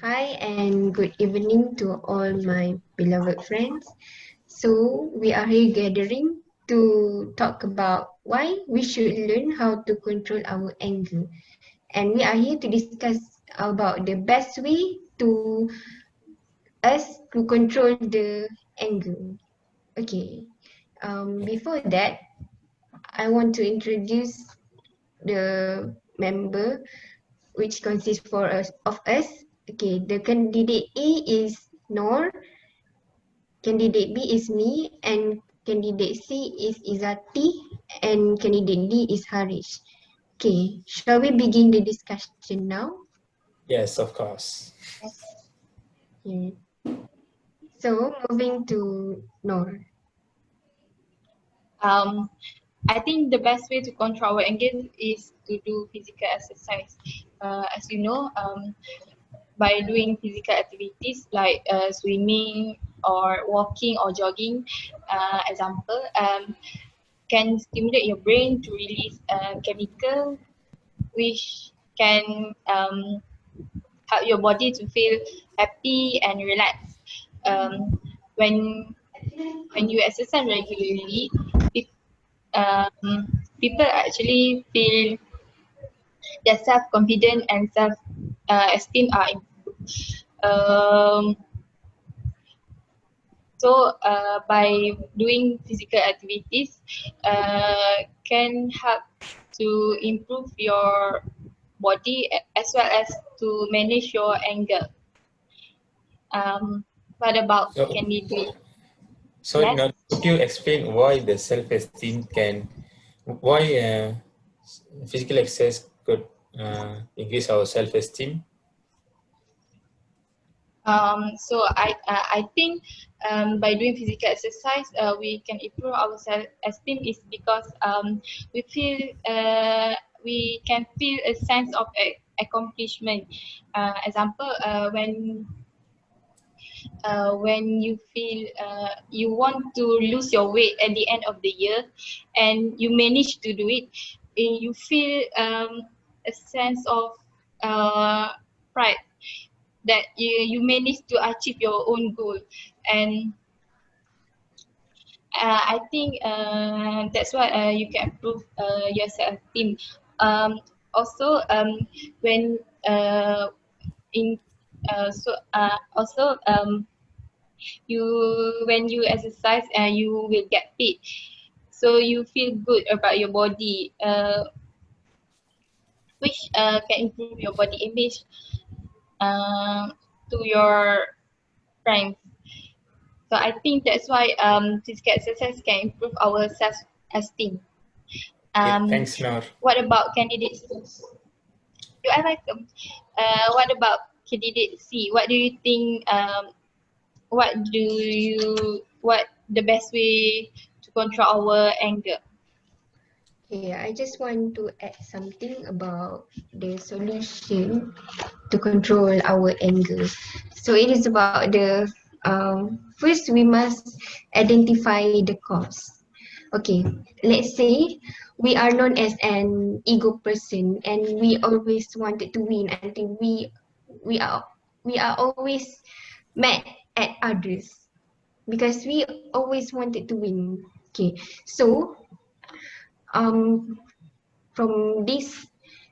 Hi and good evening to all my beloved friends. So we are here gathering to talk about why we should learn how to control our anger. And we are here to discuss about the best way to us to control the anger. Okay. Before that, I want to introduce the member which consists for us of us. Okay, the candidate A is Nor, candidate B is me, and candidate C is Izati, and candidate D is Harish. Okay, shall we begin the discussion now? Yes, of course. Okay. So moving to Nor. I think the best way to control our anger is to do physical exercise. As you know, by doing physical activities like swimming or walking or jogging, example, can stimulate your brain to release chemical which can help your body to feel happy and relaxed. Um, when you exercise regularly, it, people actually feel their self-confidence and self-esteem are improved. Um, by doing physical activities, can help to improve your body as well as to manage your anger. What about So, candidate? so Yes. now could you explain why the self-esteem why physical exercise could increase our self-esteem? I think by doing physical exercise, we can improve our self-esteem is because we feel we can feel a sense of accomplishment. Example, when you feel you want to lose your weight at the end of the year, and you manage to do it, you feel a sense of uh, pride that you managed to achieve your own goal. And I think that's why you can improve your self-esteem. Also, when in so also you when you exercise, you will get fit, so you feel good about your body, which can improve your body image uh, to your friends. So I think that's why physical exercise can improve our self-esteem. Okay, Um, thanks, Noor. what about candidates? You are welcome. What about candidate C? What do you think? What the best way to control our anger? Okay, I just want to add something about the solution to control our anger. So it is about the first we must identify the cause. Okay, let's say we are known as an ego person and we always wanted to win until we are we are always mad at others because we always wanted to win. Okay, so um from this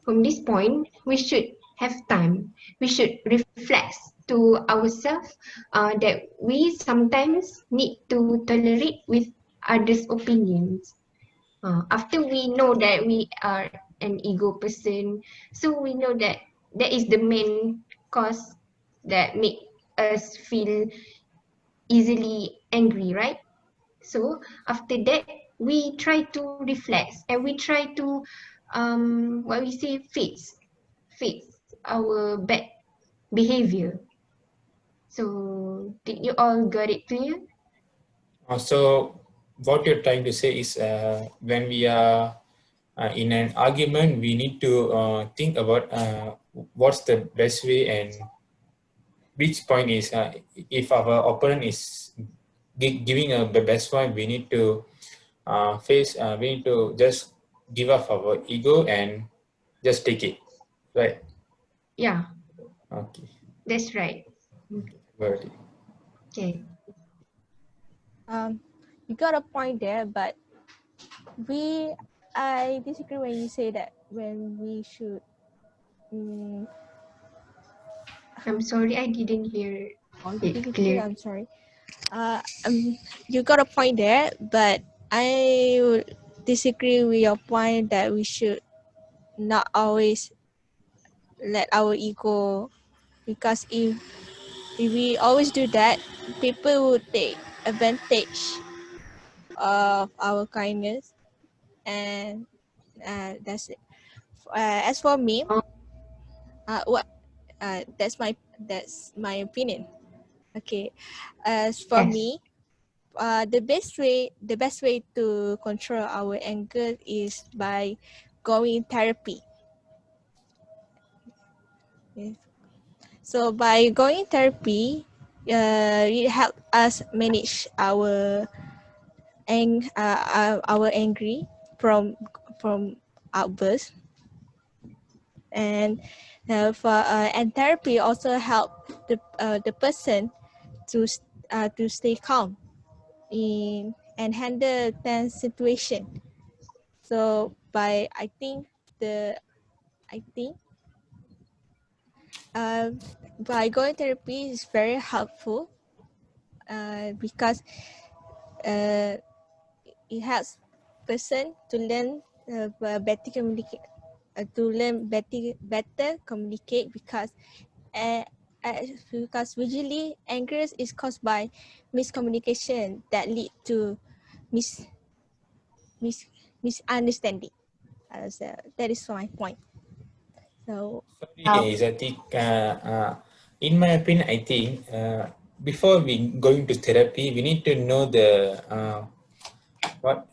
from this point we should have time, we should reflect to ourselves that we sometimes need to tolerate with others opinions. After we know that we are an ego person, so we know that that is the main cause that make us feel easily angry, right? So after that, we try to reflect and we try to what we say fix our bad behavior. So did you all got it clear? So what you're trying to say is when we are in an argument, we need to think about what's the best way and which point is if our opponent is giving the best one, we need to we need to just give up our ego and just take it, right? Yeah, Okay. That's right. Very. Okay. You got a point there, but I disagree when you say that when we should. I'm sorry, I didn't hear it clear. I'm sorry. You got a point there, but I would disagree with your point that we should not always let our ego, because if we always do that, people would take advantage of our kindness, and that's it. As for me, that's my opinion. Okay, as for Yes. me, the best way to control our anger is by going therapy. Yes. So by going therapy, it help us manage our angry from outbursts, and and therapy also help the person to stay calm in and handle tense situation. So I think uh, by going therapy is very helpful because it helps person to learn better communicate better communicate, uh, because usually anger is caused by miscommunication that lead to mis, mis misunderstanding. So that is my point. So Sorry, Zati. In my opinion, I think before we going to therapy, we need to know the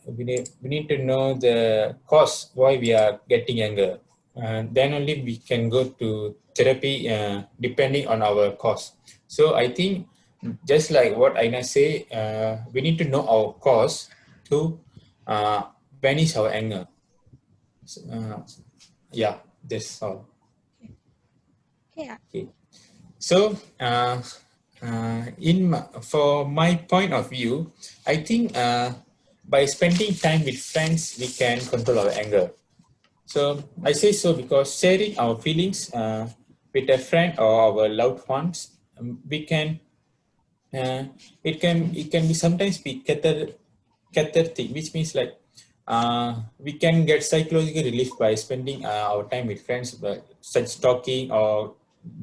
we need to know the cause why we are getting anger. Then only we can go to therapy depending on our cause. So I think just like what Aina say, we need to know our cause to banish our anger. Yeah, that's all. yeah, Okay. So, for my point of view, I think by spending time with friends, we can control our anger. So I say so because sharing our feelings with a friend or our loved ones, we can it can be sometimes be cathartic, which means like we can get psychological relief by spending our time with friends, but such talking or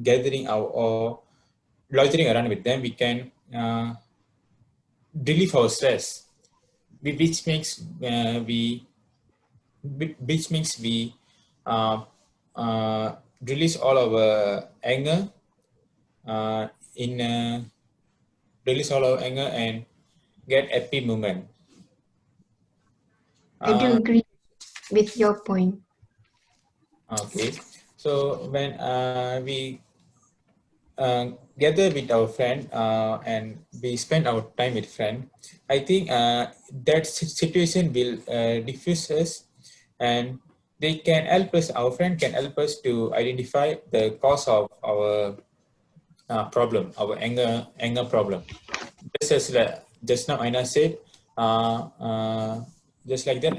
gathering or loitering around with them. We can relieve our stress, which makes which means we uh, release all our anger uh, in release all our anger and get happy moment. I do agree with your point. Okay, so when we gather with our friend and we spend our time with friend, I think that situation will diffuse us, and they can help us. Our friend can help us to identify the cause of our problem, our anger problem. Just as just now Aina said, uh, uh, just like that,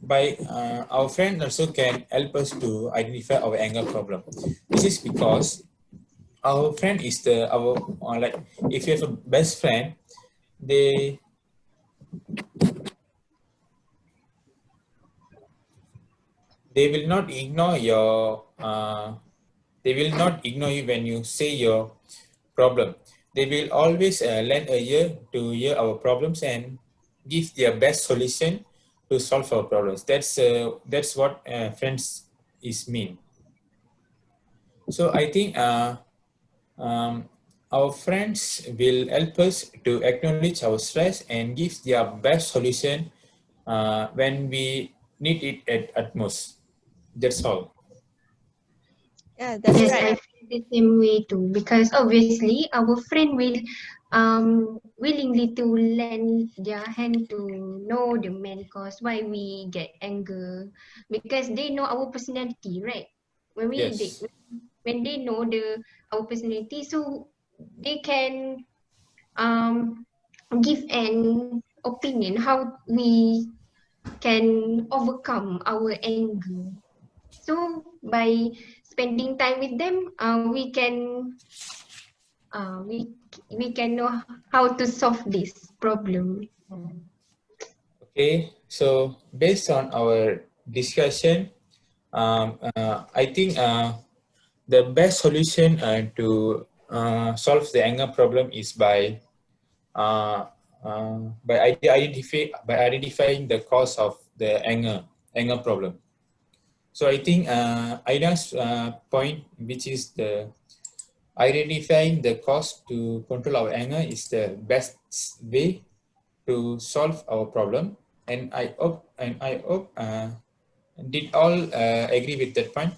by our friend also can help us to identify our anger problem. This is because our friend is the our like if you have a best friend, they they will not ignore your they will not ignore you when you say your problem. They will always lend a ear to hear our problems and give their best solution to solve our problems. That's what friends is mean. So I think our friends will help us to acknowledge our stress and give their best solution when we need it at most. That's all. yeah, that's Yes, right. I feel the same way too. Because obviously our friend will willingly to lend their hand to know the main cause why we get anger, because they know our personality, right? When we they, Yes. when they know the our personality, so they can give an opinion how we can overcome our anger. So by spending time with them, uh, we we can know how to solve this problem. Okay, so based on our discussion, I think the best solution to solve the anger problem is by identifying the cause of the anger problem. So I think Aida's point, which is the identifying the cause to control our anger, is the best way to solve our problem. And I hope did all agree with that point?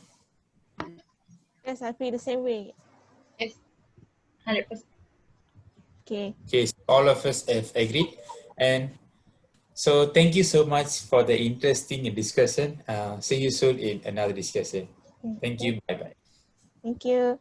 Yes, I feel the same way. Yes, 100%. Okay. Okay, so all of us have agreed. And so thank you so much for the interesting discussion. See you soon in another discussion. Thank you. Bye-bye. Thank you.